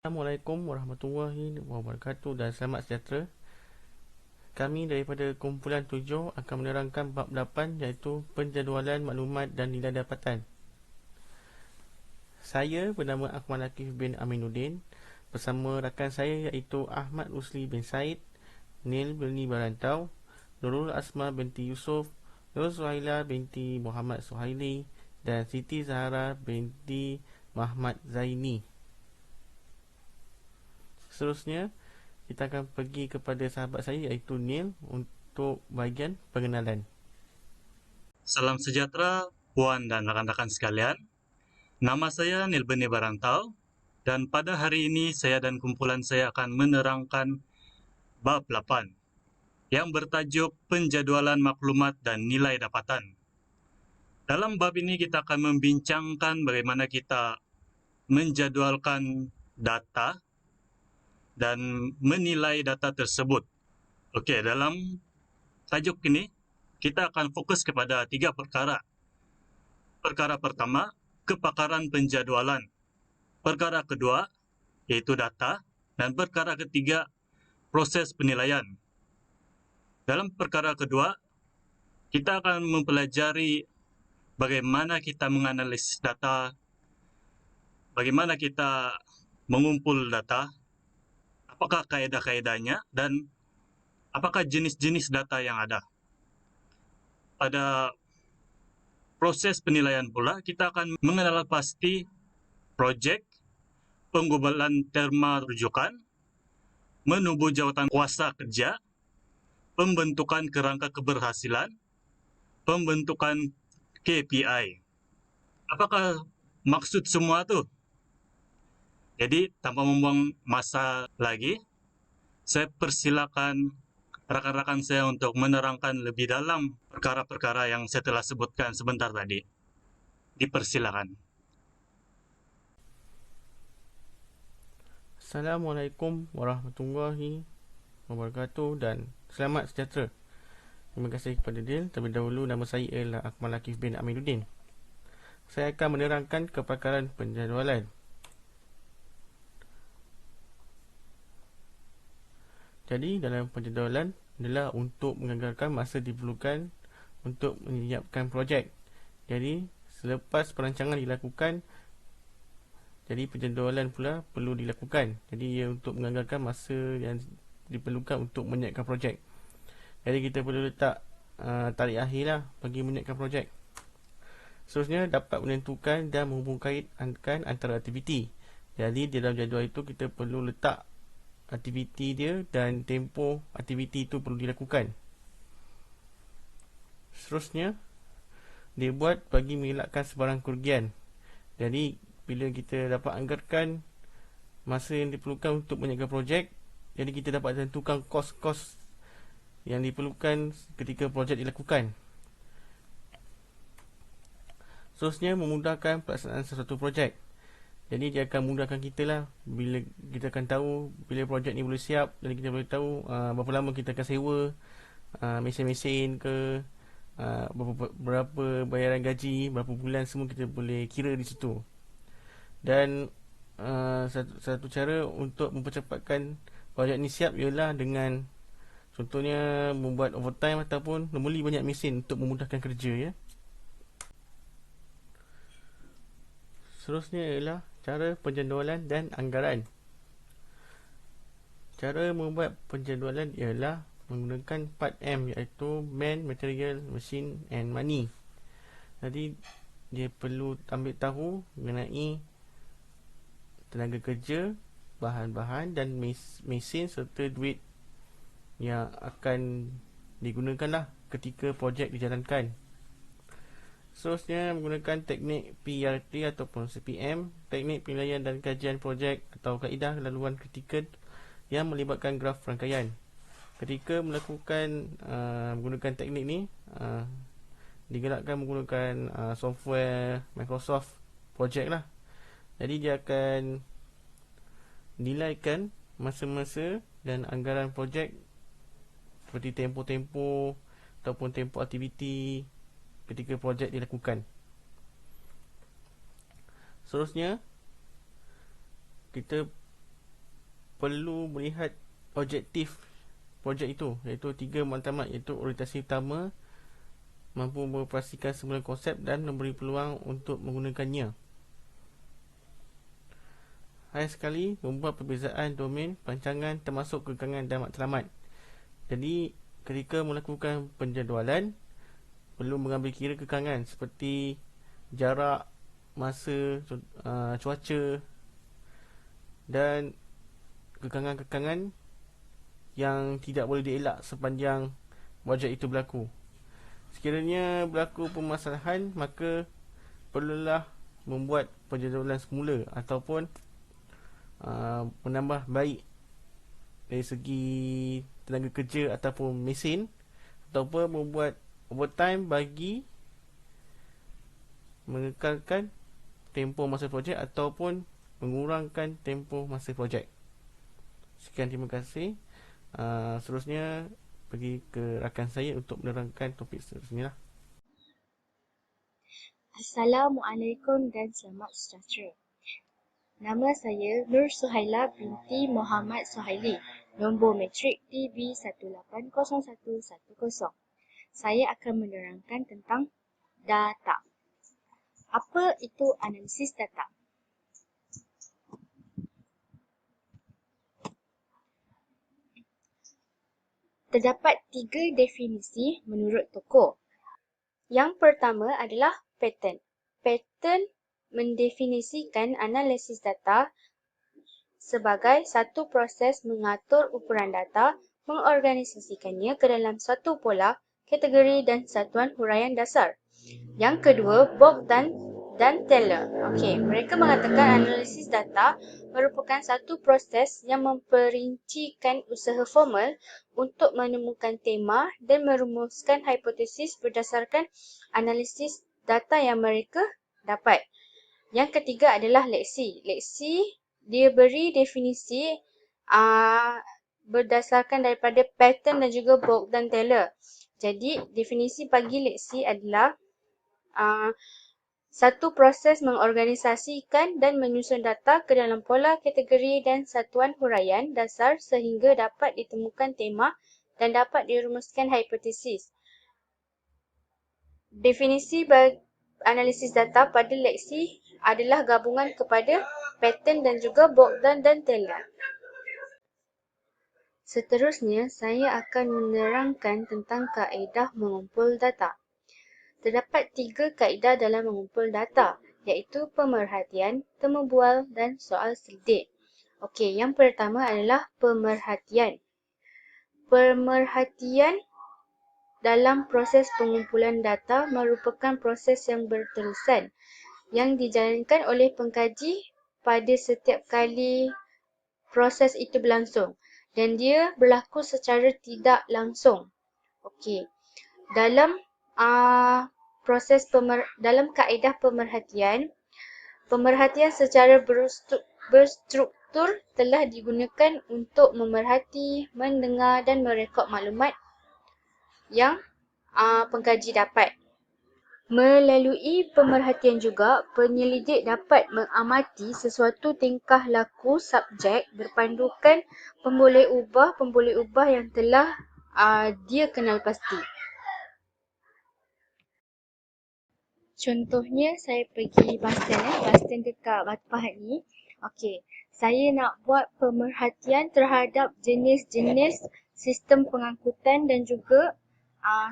Assalamualaikum warahmatullahi wabarakatuh dan selamat sejahtera. Kami daripada kumpulan 7 akan menerangkan bab 8 iaitu penjadualan maklumat dan nilai dapatan. Saya bernama Akmal Akif bin Aminuddin bersama rakan saya iaitu Ahmad Rusli bin Said, Nil Belni Barantau, Nurul Asma binti Yusuf, Nur Suhaila binti Muhammad Suhaili dan Siti Zahara binti Muhammad Zaini. Seterusnya, kita akan pergi kepada sahabat saya iaitu Neil untuk bahagian pengenalan. Salam sejahtera Puan dan rakan-rakan sekalian. Nama saya Nil Beni Barantau dan pada hari ini saya dan kumpulan saya akan menerangkan bab 8 yang bertajuk penjadualan maklumat dan nilai dapatan. Dalam bab ini kita akan membincangkan bagaimana kita menjadualkan data dan menilai data tersebut. Okey, dalam tajuk ini kita akan fokus kepada 3 perkara. Perkara pertama, kepakaran penjadualan. Perkara kedua, iaitu data. Dan perkara ketiga, proses penilaian. Dalam perkara kedua, kita akan mempelajari bagaimana kita menganalisis data, bagaimana kita mengumpul data, apakah kaedah-kaedahnya, dan apakah jenis-jenis data yang ada. Pada proses penilaian pula, kita akan mengenal pasti projek, penggubalan terma rujukan, menubuh jawatan kuasa kerja, pembentukan kerangka keberhasilan, pembentukan KPI. Apakah maksud semua tu? Jadi, tanpa membuang masa lagi, saya persilakan rakan-rakan saya untuk menerangkan lebih dalam perkara-perkara yang saya telah sebutkan sebentar tadi. Dipersilakan. Assalamualaikum warahmatullahi wabarakatuh dan selamat sejahtera. Terima kasih kepada Neil. Terlebih dahulu nama saya ialah Akmal Akif bin Aminuddin. Saya akan menerangkan kepakaran penjadualan. Jadi dalam penjadualan adalah untuk menganggarkan masa diperlukan untuk menyiapkan projek. Jadi selepas perancangan dilakukan, jadi penjadualan pula perlu dilakukan. Jadi ia untuk menganggarkan masa yang diperlukan untuk menyiapkan projek. Jadi kita perlu letak tarikh akhir lah bagi menyiapkan projek. Seterusnya dapat menentukan dan menghubungkan antara aktiviti. Jadi dalam jadual itu kita perlu letak aktiviti dia dan tempoh aktiviti itu perlu dilakukan. Seterusnya dia buat bagi mengelakkan sebarang kerugian. Jadi bila kita dapat anggarkan masa yang diperlukan untuk menyiapkan projek, jadi kita dapat tentukan kos-kos yang diperlukan ketika projek dilakukan. Seterusnya memudahkan pelaksanaan sesuatu projek. Jadi dia akan memudahkan kita lah bila kita akan tahu bila projek ni boleh siap. Jadi kita boleh tahu berapa lama kita akan sewa mesin-mesin ke, berapa bayaran gaji, berapa bulan, semua kita boleh kira di situ. Dan satu cara untuk mempercepatkan projek ni siap ialah dengan contohnya membuat overtime ataupun membeli banyak mesin untuk memudahkan kerja, ya. Seterusnya ialah cara penjadualan dan anggaran. Cara membuat penjadualan ialah menggunakan 4M iaitu Man, Material, Machine and Money. Jadi dia perlu ambil tahu mengenai tenaga kerja, bahan-bahan dan mesin serta duit yang akan digunakan lah ketika projek dijalankan. Seterusnya menggunakan teknik PRT ataupun CPM, teknik penilaian dan kajian projek atau kaedah laluan kritikal yang melibatkan graf rangkaian. Ketika melakukan menggunakan teknik ni, digerakkan menggunakan software Microsoft Project lah. Jadi dia akan nilaikan masa-masa dan anggaran projek seperti tempoh-tempoh ataupun tempoh aktiviti ketika projek dilakukan. Seterusnya kita perlu melihat objektif projek itu, iaitu 3 matlamat, iaitu orientasi utama, mampu mengoperasikan semula konsep dan memberi peluang untuk menggunakannya. Hai sekali, membuat perbezaan domain perancangan termasuk kekangan dan matlamat. Jadi, ketika melakukan penjadualan, perlu mengambil kira kekangan seperti jarak, masa, cuaca dan kekangan-kekangan yang tidak boleh dielak sepanjang projek itu berlaku. Sekiranya berlaku permasalahan, maka perlulah membuat penjadualan semula ataupun menambah baik dari segi tenaga kerja ataupun mesin, ataupun membuat overtime bagi mengekalkan tempoh masa projek ataupun mengurangkan tempoh masa projek. Sekian, terima kasih. Seterusnya pergi ke rakan saya untuk menerangkan topik seterusnya lah. Assalamualaikum dan selamat sejahtera. Nama saya Nur Suhaila binti Muhammad Suhaili, nombor matrik DB180110. Saya akan menerangkan tentang data. Apa itu analisis data? Terdapat 3 definisi menurut tokoh. Yang pertama adalah pattern. Pattern mendefinisikan analisis data sebagai satu proses mengatur ukuran data, mengorganisasikannya ke dalam satu pola, kategori dan satuan huraian dasar. Yang kedua, Bogdan dan Teller. Mereka mengatakan analisis data merupakan satu proses yang memperincikan usaha formal untuk menemukan tema dan merumuskan hipotesis berdasarkan analisis data yang mereka dapat. Yang ketiga adalah leksi. Leksi dia beri definisi berdasarkan daripada pattern dan juga Bogdan Teller. Jadi definisi bagi leksi adalah satu proses mengorganisasikan dan menyusun data ke dalam pola, kategori dan satuan huraian dasar sehingga dapat ditemukan tema dan dapat dirumuskan hipotesis. Definisi analisis data pada leksi adalah gabungan kepada pattern dan juga Bogdan dan Teller. Seterusnya, saya akan menerangkan tentang kaedah mengumpul data. Terdapat 3 kaedah dalam mengumpul data, iaitu pemerhatian, temu bual dan soal selidik. Yang pertama adalah pemerhatian. Pemerhatian dalam proses pengumpulan data merupakan proses yang berterusan yang dijalankan oleh pengkaji pada setiap kali proses itu berlangsung dan dia berlaku secara tidak langsung. Dalam dalam kaedah pemerhatian, pemerhatian secara berstruktur telah digunakan untuk memerhati, mendengar dan merekod maklumat yang pengkaji dapat. Melalui pemerhatian juga, penyelidik dapat mengamati sesuatu tingkah laku subjek berpandukan pemboleh ubah yang telah dia kenal pasti. Contohnya, saya pergi Boston dekat Batu Pahat ni. Saya nak buat pemerhatian terhadap jenis-jenis sistem pengangkutan dan juga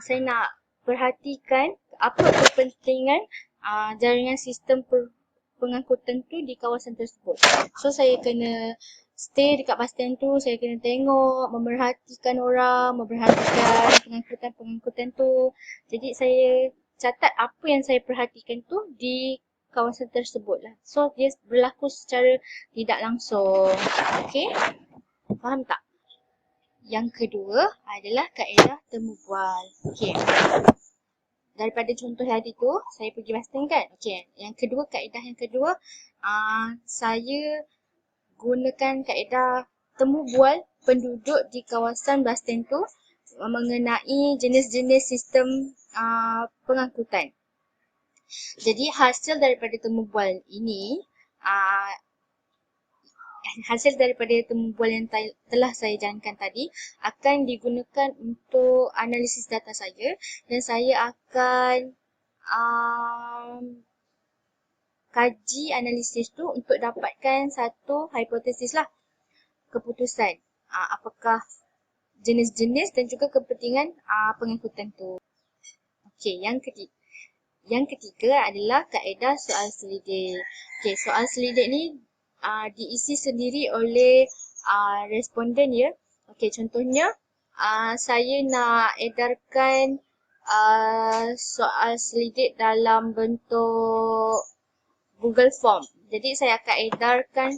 saya nak perhatikan apa kepentingan jaringan sistem pengangkutan tu di kawasan tersebut. So, saya kena stay dekat bus stand tu, saya kena tengok, memerhatikan orang, memerhatikan pengangkutan tu. Jadi, saya catat apa yang saya perhatikan tu di kawasan tersebut lah. So, dia berlaku secara tidak langsung. Faham tak? Yang kedua adalah kaedah temu bual. Daripada contoh tadi tu, saya pergi bus stand kan? Kaedah yang kedua, saya gunakan kaedah temu bual penduduk di kawasan bus stand tu mengenai jenis-jenis sistem pengangkutan. Jadi hasil daripada temu bual ini hasil daripada temubual yang telah saya jalankan tadi akan digunakan untuk analisis data saya, dan saya akan kaji analisis tu untuk dapatkan satu hipotesis lah, keputusan apakah jenis-jenis dan juga kepentingan pengangkutan tu. Okey, yang ketiga adalah kaedah soal selidik. Okey, soal selidik ni diisi sendiri oleh responden ya. Okey, contohnya saya nak edarkan soal selidik dalam bentuk Google Form. Jadi saya akan edarkan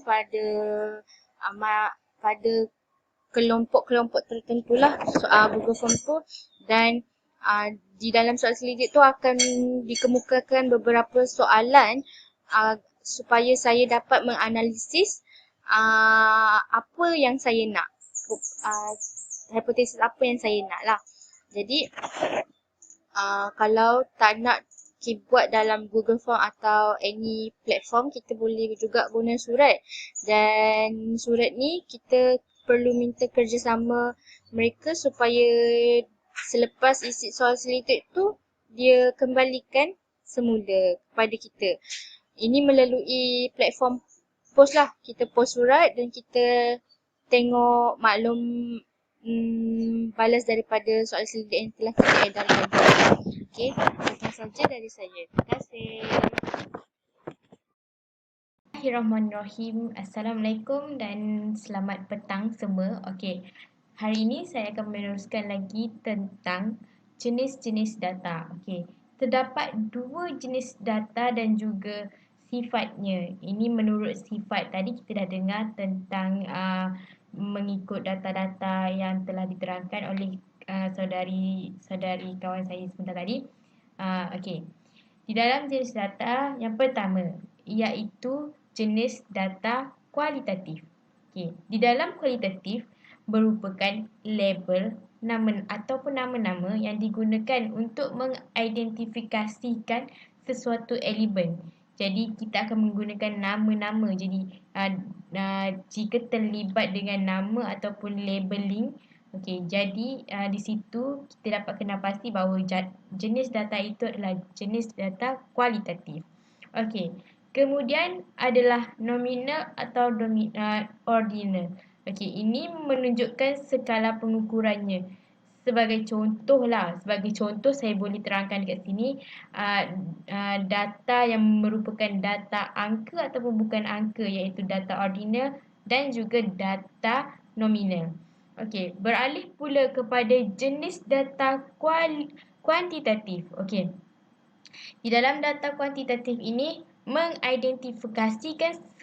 pada kelompok-kelompok tertentulah soal Google Form tu, dan di dalam soal selidik tu akan dikemukakan beberapa soalan supaya saya dapat menganalisis apa yang saya nak, hipotesis apa yang saya nak lah. Jadi kalau tak nak buat dalam Google Form atau any platform, kita boleh juga guna surat, dan surat ni kita perlu minta kerjasama mereka supaya selepas isi soal selidik tu dia kembalikan semula kepada kita. Ini melalui platform post lah, kita post surat dan kita tengok maklum balas daripada soal selidik yang telah kita edarkan. Okey, itu saja dari saya. Terima kasih. Bismillahirrahmanirrahim. Assalamualaikum dan selamat petang semua. Okey, hari ini saya akan meneruskan lagi tentang jenis-jenis data. Okey, terdapat dua jenis data dan juga sifatnya. Ini menurut sifat. Tadi kita dah dengar tentang mengikut data-data yang telah diterangkan oleh saudari kawan saya sebentar tadi. Okey, di dalam jenis data yang pertama iaitu jenis data kualitatif. Okey, di dalam kualitatif merupakan label ataupun nama-nama yang digunakan untuk mengidentifikasikan sesuatu elemen. Jadi kita akan menggunakan nama-nama. Jadi jika terlibat dengan nama ataupun labeling, okey, jadi di situ kita dapat kenal pasti bahawa jenis data itu adalah jenis data kualitatif. Okey, kemudian adalah nominal atau ordinal. Okey, ini menunjukkan skala pengukurannya. Sebagai contoh saya boleh terangkan dekat sini data yang merupakan data angka ataupun bukan angka, iaitu data ordinal dan juga data nominal. Okey, beralih pula kepada jenis data kuantitatif. Okey, di dalam data kuantitatif ini mengidentifikasikan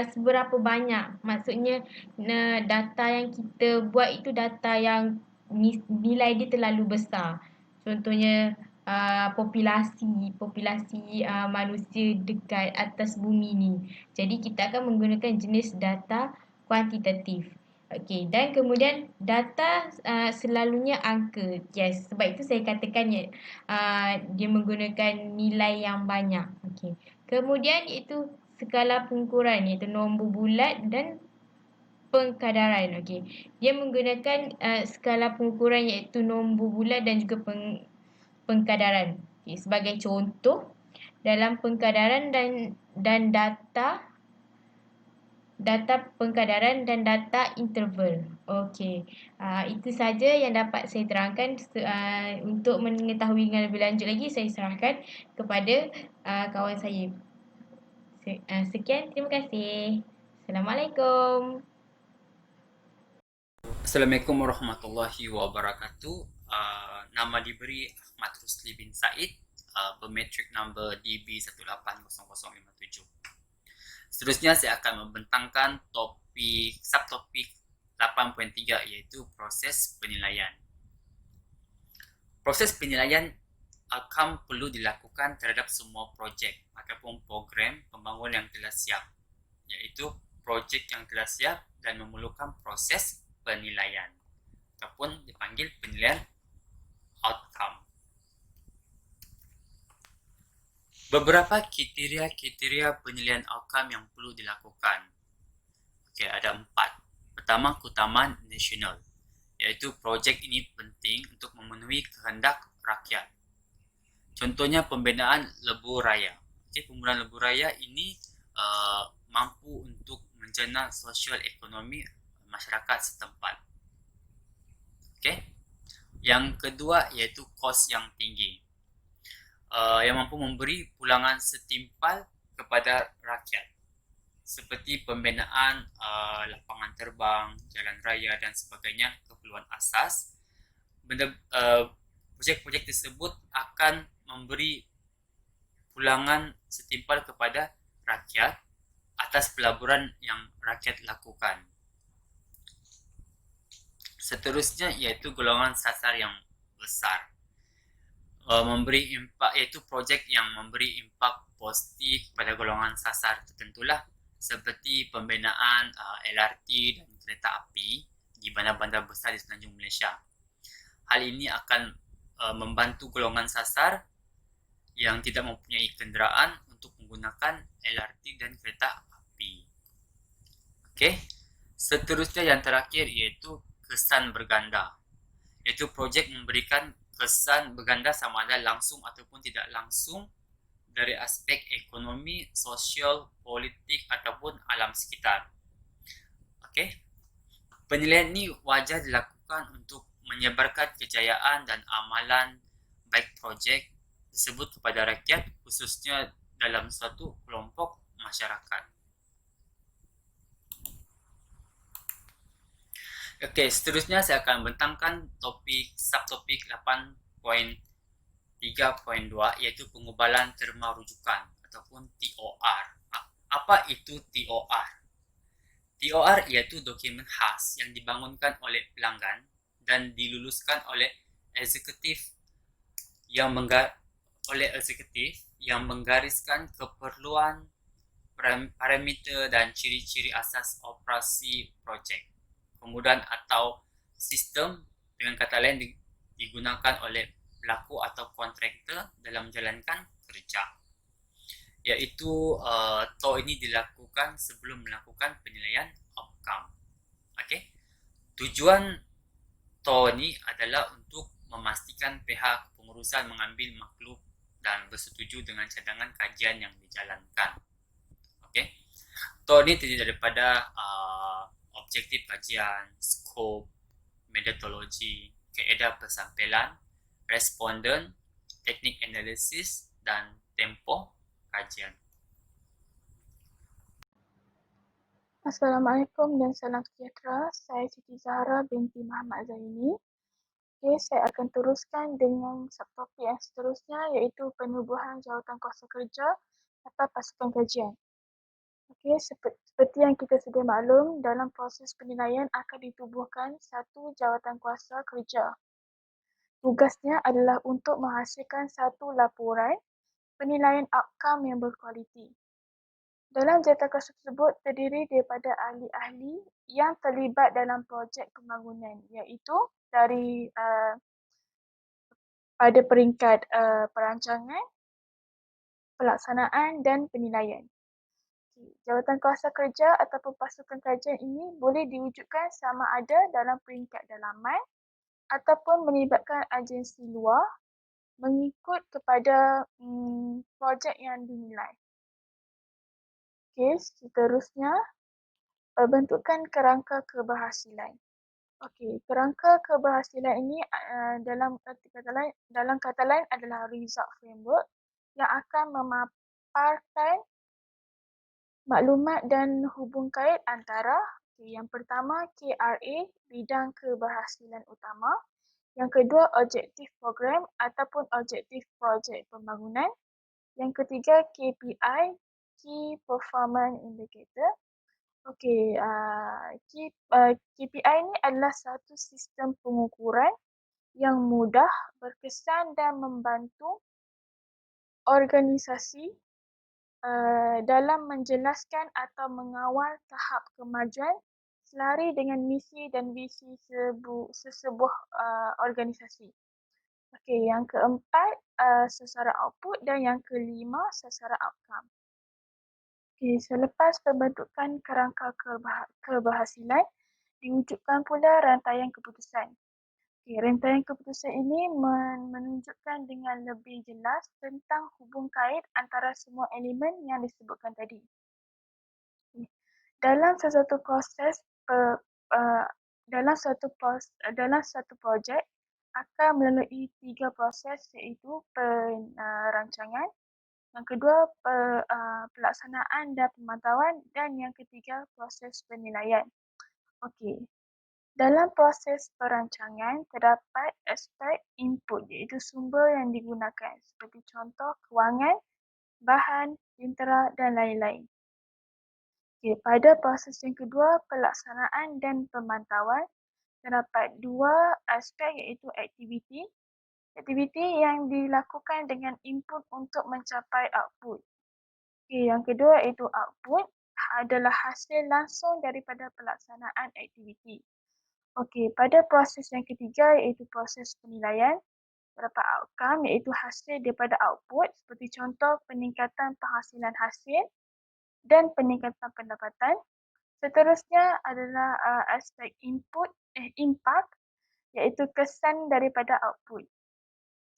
seberapa banyak. Maksudnya data yang kita buat itu data yang nilai dia terlalu besar. Contohnya populasi manusia dekat atas bumi ni. Jadi kita akan menggunakan jenis data kuantitatif. Okey, dan kemudian data selalunya angka. Yes, sebab itu saya katakan dia menggunakan nilai yang banyak. Okey. Kemudian iaitu skala pengukuran, iaitu nombor bulat dan pengkadaran. Okey, dia menggunakan skala pengukuran iaitu nombor bulat dan juga pengkadaran. Okey, sebagai contoh dalam pengkadaran dan data pengkadaran dan data interval. Okey, itu saja yang dapat saya terangkan. Untuk mengetahui dengan lebih lanjut lagi, saya serahkan kepada kawan saya. Sekian, terima kasih. Assalamualaikum. Assalamualaikum warahmatullahi wabarakatuh. Nama diberi Ahmad Rusli bin Said, bermetrik number DB180057. Seterusnya saya akan membentangkan subtopik 8.3, iaitu proses penilaian. Proses penilaian outcome perlu dilakukan terhadap semua projek ataupun program pembangunan yang telah siap, iaitu projek yang telah siap dan memerlukan proses penilaian ataupun dipanggil penilaian outcome. Beberapa kriteria penilaian outcome yang perlu dilakukan. Okey, ada 4. Pertama, keutamaan nasional, iaitu projek ini penting untuk memenuhi kehendak rakyat. Contohnya pembinaan lebuh raya. Okey, pembunuhan lebuh raya ini mampu untuk menjana sosial ekonomi masyarakat setempat. Okey. Yang kedua iaitu kos yang tinggi. Yang mampu memberi pulangan setimpal kepada rakyat, seperti pembinaan lapangan terbang, jalan raya dan sebagainya, keperluan asas. Projek-projek tersebut akan memberi pulangan setimpal kepada rakyat atas pelaburan yang rakyat lakukan. Seterusnya iaitu golongan sasar yang besar. Memberi impak, iaitu projek yang memberi impak positif pada golongan sasar tertentulah, seperti pembinaan LRT dan kereta api di bandar-bandar besar di semenanjung Malaysia. Hal ini akan membantu golongan sasar yang tidak mempunyai kenderaan untuk menggunakan LRT dan kereta api. Okey. Seterusnya yang terakhir iaitu kesan berganda, iaitu projek memberikan kesan berganda sama ada langsung ataupun tidak langsung dari aspek ekonomi, sosial, politik ataupun alam sekitar. Okey. Penilaian ini wajar dilakukan untuk menyebarkan kejayaan dan amalan baik projek tersebut kepada rakyat, khususnya dalam suatu kelompok masyarakat. Okey, seterusnya saya akan bentangkan subtopik 8.3.2 iaitu pengubalan terma rujukan ataupun TOR. Apa itu TOR? TOR iaitu dokumen khas yang dibangunkan oleh pelanggan dan diluluskan oleh eksekutif yang menggariskan keperluan, parameter dan ciri-ciri asas operasi projek. Kemudian atau sistem, dengan kata lain, digunakan oleh pelaku atau kontraktor dalam menjalankan kerja. Iaitu TOR ini dilakukan sebelum melakukan penilaian outcome. Okey. Tujuan TOR ini adalah untuk memastikan pihak pengurusan mengambil maklum dan bersetuju dengan cadangan kajian yang dijalankan. Okey. TOR ini terdiri daripada objektif kajian, skop, metodologi, kaedah persampilan, responden, teknik analisis dan tempoh kajian. Assalamualaikum dan salam sejahtera. Saya Siti Zahra binti Muhammad Zaini. Okay, saya akan teruskan dengan subtopik yang seterusnya iaitu penubuhan jawatan kuasa kerja atau pasukan kajian. Okay, seperti yang kita sedia maklum, dalam proses penilaian akan ditubuhkan satu jawatan kuasa kerja. Tugasnya adalah untuk menghasilkan satu laporan penilaian outcome yang berkualiti. Dalam jawatan kuasa tersebut terdiri daripada ahli-ahli yang terlibat dalam projek pembangunan, iaitu dari pada peringkat perancangan, pelaksanaan dan penilaian. Jawatan kuasa kerja ataupun pasukan kajian ini boleh diwujudkan sama ada dalam peringkat dalaman ataupun melibatkan agensi luar mengikut kepada projek yang dinilai. Okey, seterusnya bentukan kerangka keberhasilan. Okey, kerangka keberhasilan ini dalam kata lain adalah result framework yang akan memaparkan maklumat dan hubung kait antara yang pertama KRA, bidang keberhasilan utama, yang kedua objektif program ataupun objektif projek pembangunan, yang ketiga KPI, Key Performance Indicator. Okey, KPI ini adalah satu sistem pengukuran yang mudah, berkesan dan membantu organisasi dalam menjelaskan atau mengawal tahap kemajuan selari dengan misi dan visi sesebuah organisasi. Okey, yang keempat sasaran output dan yang kelima sasaran outcome. Selepas pembentukan kerangka keberhasilan, diwujudkan pula rantaian keputusan. Rantaian keputusan ini menunjukkan dengan lebih jelas tentang hubung kait antara semua elemen yang disebutkan tadi. Dalam sesuatu proses dalam satu projek akan melalui 3 proses, iaitu perancangan, yang kedua pelaksanaan dan pemantauan, dan yang ketiga proses penilaian. Okey. Dalam proses perancangan, terdapat aspek input, iaitu sumber yang digunakan, seperti contoh kewangan, bahan, jentera dan lain-lain. Pada proses yang kedua, pelaksanaan dan pemantauan, terdapat 2 aspek, iaitu aktiviti. Aktiviti yang dilakukan dengan input untuk mencapai output. Yang kedua iaitu output adalah hasil langsung daripada pelaksanaan aktiviti. Pada proses yang ketiga iaitu proses penilaian, terdapat outcome iaitu hasil daripada output, seperti contoh peningkatan penghasilan hasil dan peningkatan pendapatan. Seterusnya adalah aspek impact iaitu kesan daripada output.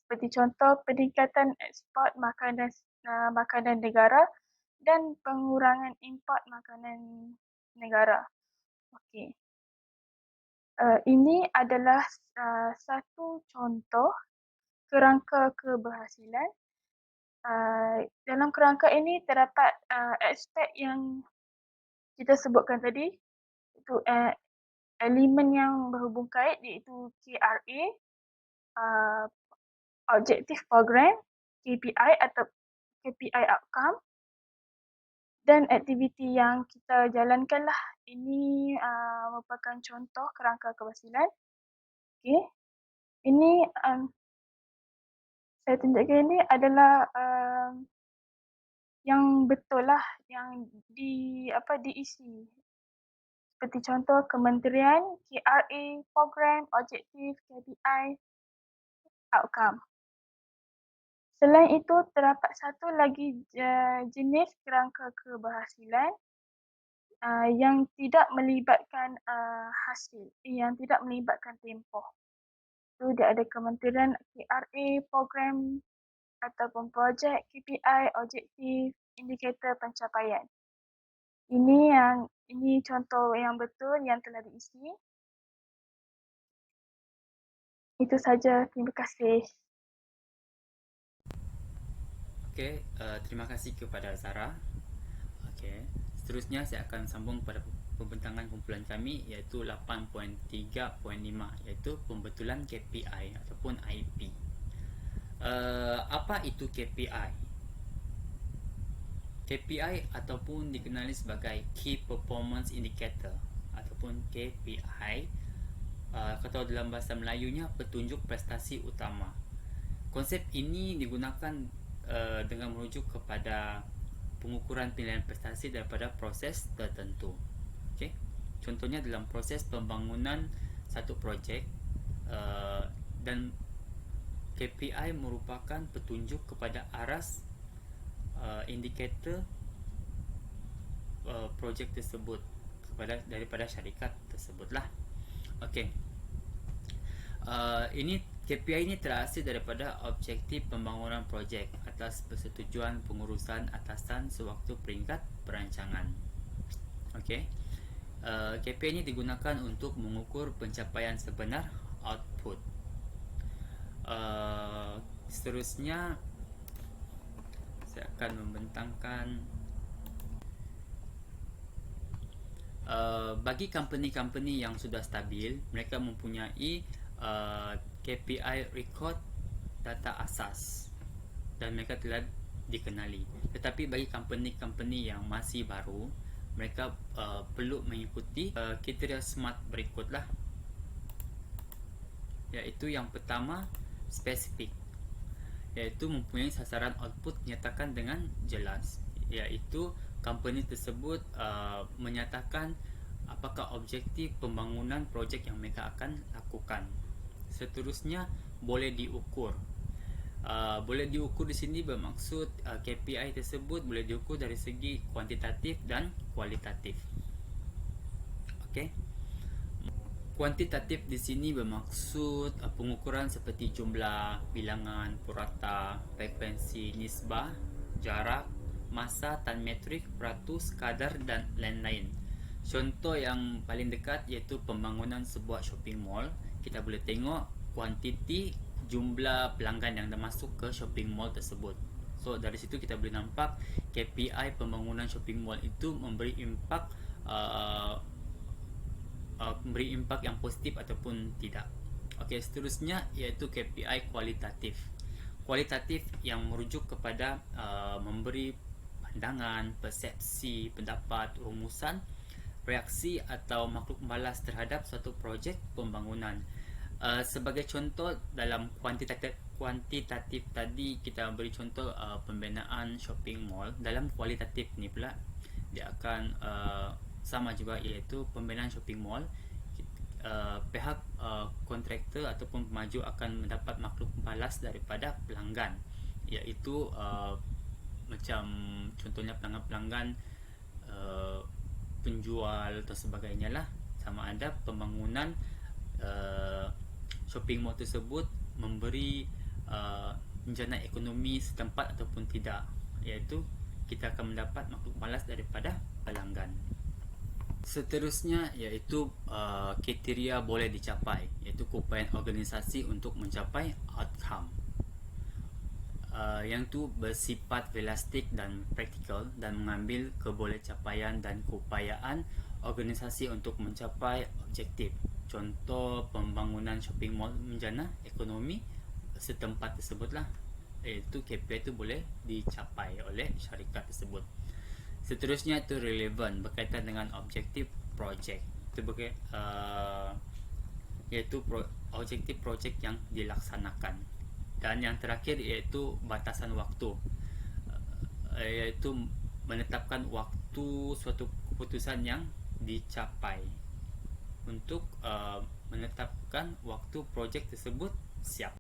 Seperti contoh peningkatan ekspor makanan negara dan pengurangan import makanan negara. Ini adalah satu contoh kerangka keberhasilan. Dalam kerangka ini terdapat aspek yang kita sebutkan tadi, itu elemen yang berhubung kait, iaitu KRA, Objective Program, KPI atau KPI Outcome, dan aktiviti yang kita jalankanlah. Ini merupakan contoh kerangka keberhasilan. Ini saya tunjukkan ini adalah yang betul lah, yang diisi. Seperti contoh kementerian, KRA, program, objektif, KPI, outcome. Selain itu, terdapat satu lagi jenis kerangka keberhasilan yang tidak melibatkan hasil, yang tidak melibatkan tempoh. Itu dia ada kementerian, KRA, program ataupun projek, KPI, objektif, indikator pencapaian. Ini contoh yang betul yang telah diisi. Itu saja. Terima kasih. Okey, terima kasih kepada Zara. Okey, seterusnya saya akan sambung pada pembentangan kumpulan kami, iaitu 8.3.5, iaitu pembetulan KPI ataupun IP. Apa itu KPI? KPI ataupun dikenali sebagai Key Performance Indicator ataupun KPI, atau dalam bahasa Melayunya petunjuk prestasi utama. Konsep ini digunakan dengan merujuk kepada pengukuran penilaian prestasi daripada proses tertentu. Okey. Contohnya dalam proses pembangunan satu projek, dan KPI merupakan petunjuk kepada aras indikator projek tersebut daripada syarikat tersebutlah. Okey. KPI ini terhasil daripada objektif pembangunan projek atas persetujuan pengurusan atasan sewaktu peringkat perancangan. Okey. KPI ini digunakan untuk mengukur pencapaian sebenar output. Seterusnya saya akan membentangkan bagi company-company yang sudah stabil, mereka mempunyai KPI record data asas dan mereka telah dikenali. Tetapi bagi company-company yang masih baru, mereka perlu mengikuti kriteria SMART berikutlah. Iaitu yang pertama, spesifik, iaitu mempunyai sasaran output nyatakan dengan jelas, iaitu company tersebut menyatakan apakah objektif pembangunan projek yang mereka akan lakukan. Seterusnya, boleh diukur. Boleh diukur di sini bermaksud KPI tersebut boleh diukur dari segi kuantitatif dan kualitatif. Okey. Kuantitatif di sini bermaksud pengukuran seperti jumlah, bilangan, purata, frekuensi, nisbah, jarak, masa, tan metrik, peratus, kadar dan lain-lain. Contoh yang paling dekat iaitu pembangunan sebuah shopping mall. Kita boleh tengok kuantiti jumlah pelanggan yang dah masuk ke shopping mall tersebut. So dari situ kita boleh nampak KPI pembangunan shopping mall itu memberi impak yang positif ataupun tidak. Okey, seterusnya iaitu KPI kualitatif. Kualitatif yang merujuk kepada memberi pandangan, persepsi, pendapat, rumusan, reaksi atau makhluk balas terhadap suatu projek pembangunan. Sebagai contoh dalam kuantitatif tadi kita beri contoh pembinaan shopping mall. Dalam kualitatif ni pula dia akan sama juga iaitu pembinaan shopping mall. Pihak kontraktor ataupun pemaju akan mendapat makhluk balas daripada pelanggan, iaitu macam contohnya pelanggan-pelanggan, penjual atau sebagainya lah. Sama ada pembangunan shopping mall tersebut memberi jana ekonomi setempat ataupun tidak, iaitu kita akan mendapat makhluk balas daripada pelanggan. Seterusnya iaitu kriteria boleh dicapai, iaitu keupayaan organisasi untuk mencapai outcome. Yang tu bersifat realistik dan praktikal dan mengambil kebolehcapaian dan keupayaan organisasi untuk mencapai objektif. Contoh pembangunan shopping mall menjana ekonomi setempat tersebutlah, iaitu KPI itu boleh dicapai oleh syarikat tersebut. Seterusnya itu relevan, berkaitan dengan objektif projek. Itu iaitu objektif projek yang dilaksanakan. Dan yang terakhir iaitu batasan waktu, iaitu menetapkan waktu suatu keputusan yang dicapai untuk menetapkan waktu projek tersebut siap.